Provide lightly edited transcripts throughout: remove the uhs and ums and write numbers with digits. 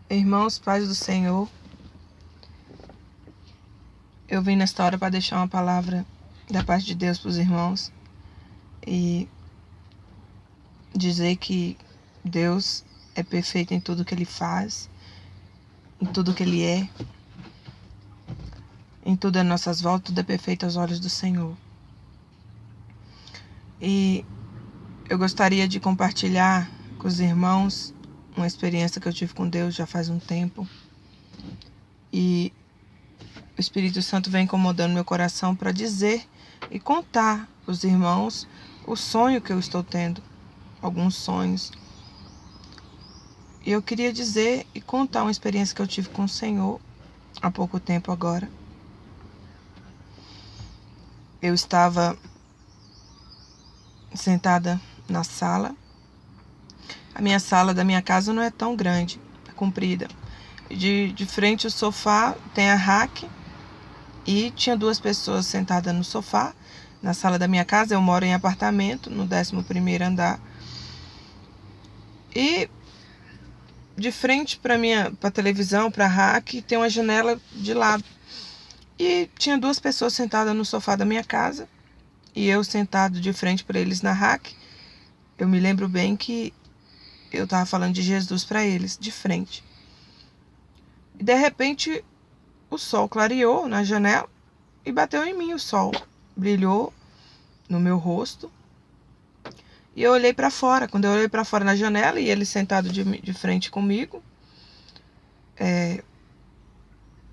Irmãos, paz do Senhor, eu vim nesta hora para deixar uma palavra da parte de Deus para os irmãos e dizer que Deus é perfeito em tudo que Ele faz, em tudo que Ele é, em tudo as nossas voltas, tudo é perfeito aos olhos do Senhor. E eu gostaria de compartilhar com os irmãos uma experiência que eu tive com Deus já faz um tempo. E o Espírito Santo vem incomodando meu coração para dizer e contar aos irmãos o sonho que eu estou tendo, alguns sonhos. E eu queria dizer e contar uma experiência que eu tive com o Senhor há pouco tempo agora. Eu estava sentada na sala. A minha sala da minha casa não é tão grande, é comprida. De frente ao sofá tem a rack e tinha 2 pessoas sentadas no sofá. Na sala da minha casa, eu moro em apartamento, no 11º andar. E de frente para a televisão, para a rack, tem uma janela de lado. E tinha 2 pessoas sentadas no sofá da minha casa e eu sentado de frente para eles na rack. Eu me lembro bem que eu estava falando de Jesus para eles, de frente. E de repente o sol clareou na janela e bateu em mim o sol. Brilhou no meu rosto. E eu olhei para fora. Quando eu olhei para fora na janela e ele sentado de frente comigo,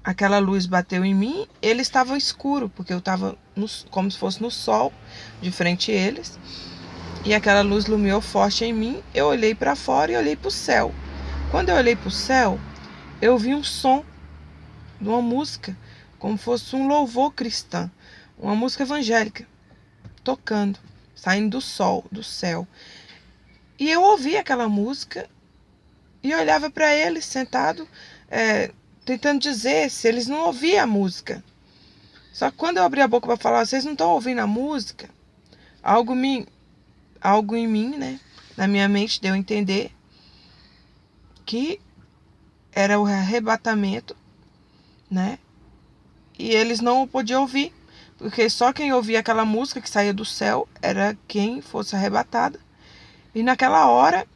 aquela luz bateu em mim. Ele estava escuro, porque eu estava como se fosse no sol, de frente a eles. E aquela luz iluminou forte em mim. Eu olhei para fora e olhei para o céu. Quando eu olhei para o céu, eu vi um som de uma música, como fosse um louvor cristão, uma música evangélica, tocando, saindo do sol, do céu. E eu ouvi aquela música e olhava para eles sentado, tentando dizer se eles não ouviam a música. Só que quando eu abri a boca para falar, vocês não estão ouvindo a música? Algo em mim, né, na minha mente, deu a entender que era o arrebatamento, né? E eles não podiam ouvir, porque só quem ouvia aquela música que saía do céu era quem fosse arrebatado. E naquela hora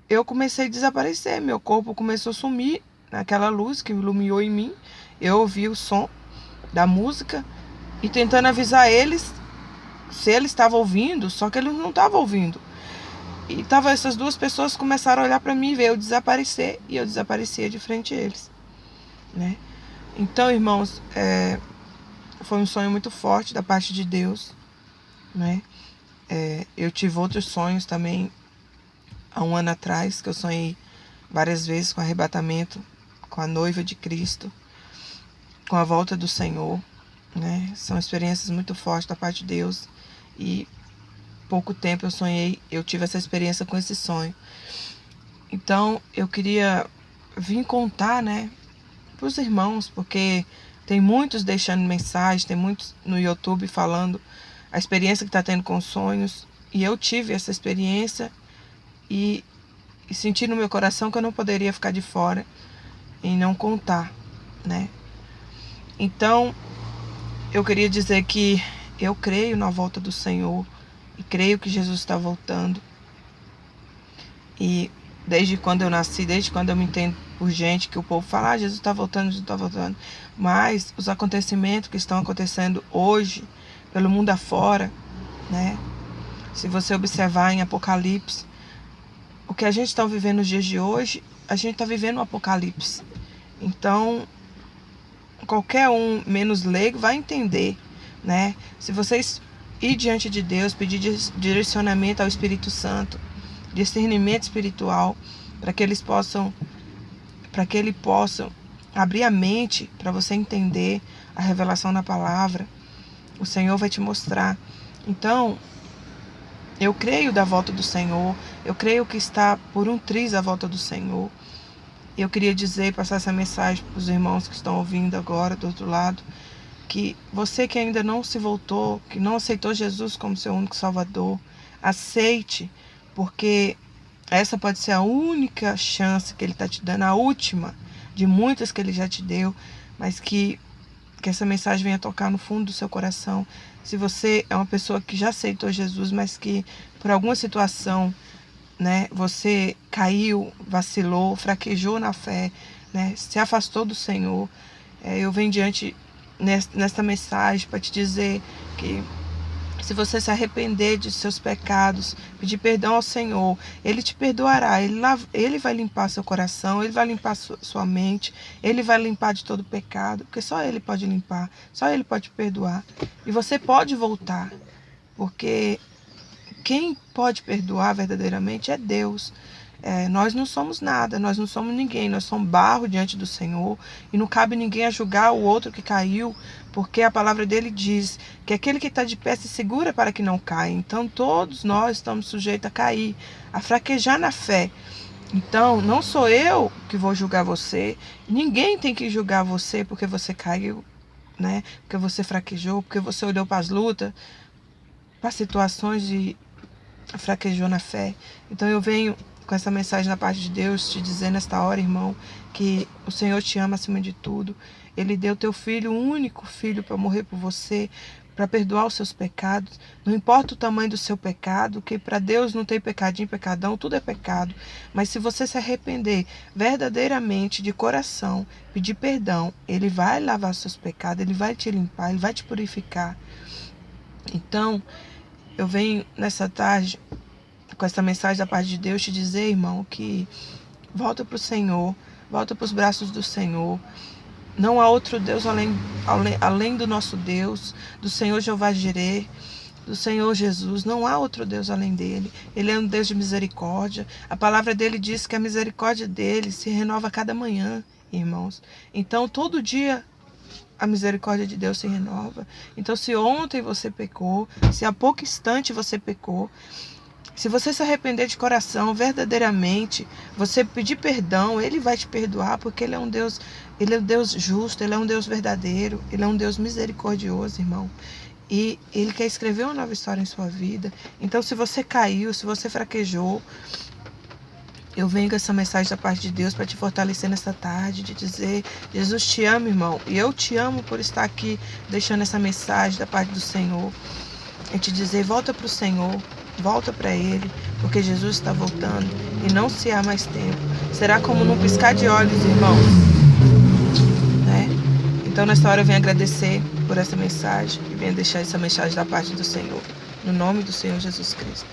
eu comecei a desaparecer, meu corpo começou a sumir naquela luz que iluminou em mim. Eu ouvi o som da música e tentando avisar eles se eles estavam ouvindo, só que eles não estavam ouvindo. E essas 2 pessoas começaram a olhar para mim e ver eu desaparecer, e eu desaparecia de frente a eles, né? Então, irmãos, foi um sonho muito forte da parte de Deus, né? Eu tive outros sonhos também há um ano atrás, que eu sonhei várias vezes com o arrebatamento, com a noiva de Cristo, com a volta do Senhor, né? São experiências muito fortes da parte de Deus. E pouco tempo eu tive essa experiência com esse sonho. Então eu queria vir contar, né, para os irmãos, porque tem muitos deixando mensagem, tem muitos no YouTube falando a experiência que está tendo com sonhos. E eu tive essa experiência e senti no meu coração que eu não poderia ficar de fora e não contar, né? Então eu queria dizer que eu creio na volta do Senhor e creio que Jesus está voltando. E desde quando eu nasci, desde quando eu me entendo por gente, que o povo fala, Jesus está voltando, Jesus está voltando. Mas os acontecimentos que estão acontecendo hoje, pelo mundo afora, né? Se você observar em Apocalipse, o que a gente está vivendo nos dias de hoje, a gente está vivendo um apocalipse. Então, qualquer um menos leigo vai entender, né? Se vocês ir diante de Deus, pedir direcionamento ao Espírito Santo, discernimento espiritual, para que ele possa abrir a mente para você entender a revelação da palavra, o Senhor vai te mostrar. Então, eu creio da volta do Senhor, eu creio que está por um triz a volta do Senhor. Eu queria passar essa mensagem para os irmãos que estão ouvindo agora do outro lado, que você que ainda não se voltou, que não aceitou Jesus como seu único Salvador, aceite, porque Essa pode ser a única chance que Ele está te dando, a última de muitas que Ele já te deu, mas que essa mensagem venha tocar no fundo do seu coração. Se você é uma pessoa que já aceitou Jesus, mas que por alguma situação, né, você caiu, vacilou, fraquejou na fé, né, se afastou do Senhor, eu venho diante nesta mensagem para te dizer que se você se arrepender de seus pecados, pedir perdão ao Senhor, Ele te perdoará. Ele vai limpar seu coração, Ele vai limpar sua mente, Ele vai limpar de todo pecado, porque só Ele pode limpar, só Ele pode perdoar. E você pode voltar, porque quem pode perdoar verdadeiramente é Deus. Nós não somos nada, nós não somos ninguém, nós somos barro diante do Senhor e não cabe ninguém a julgar o outro que caiu, porque a palavra dele diz que aquele que está de pé se segura para que não caia. Então todos nós estamos sujeitos a cair, a fraquejar na fé. Então não sou eu que vou julgar você, ninguém tem que julgar você porque você caiu, né? Porque você fraquejou, porque você olhou para as lutas, para situações de fraquejou na fé. Então eu venho com essa mensagem da parte de Deus te dizer nesta hora, irmão, que o Senhor te ama acima de tudo. Ele deu teu filho, o único filho, para morrer por você, para perdoar os seus pecados. Não importa o tamanho do seu pecado, que para Deus não tem pecadinho, pecadão, tudo é pecado. Mas se você se arrepender verdadeiramente, de coração, pedir perdão, Ele vai lavar os seus pecados, Ele vai te limpar, Ele vai te purificar. Então, eu venho nessa tarde com essa mensagem da parte de Deus te dizer, irmão, que volta para o Senhor, volta para os braços do Senhor. Não há outro Deus além do nosso Deus, do Senhor Jeová Jireh, do Senhor Jesus. Não há outro Deus além dele. Ele é um Deus de misericórdia. A palavra dele diz que a misericórdia dele se renova a cada manhã, irmãos. Então, todo dia a misericórdia de Deus se renova. Então, se ontem você pecou, se há pouco instante você pecou, se você se arrepender de coração, verdadeiramente, você pedir perdão, Ele vai te perdoar, porque Ele é um Deus justo, Ele é um Deus verdadeiro, Ele é um Deus misericordioso, irmão. E Ele quer escrever uma nova história em sua vida. Então, se você caiu, se você fraquejou, eu venho com essa mensagem da parte de Deus para te fortalecer nessa tarde, de dizer, Jesus te ama, irmão, e eu te amo por estar aqui deixando essa mensagem da parte do Senhor. E te dizer, volta para o Senhor, volta para Ele, porque Jesus está voltando e não se há mais tempo. Será como num piscar de olhos, irmãos. Né? Então, nessa hora eu venho agradecer por essa mensagem e venho deixar essa mensagem da parte do Senhor. No nome do Senhor Jesus Cristo.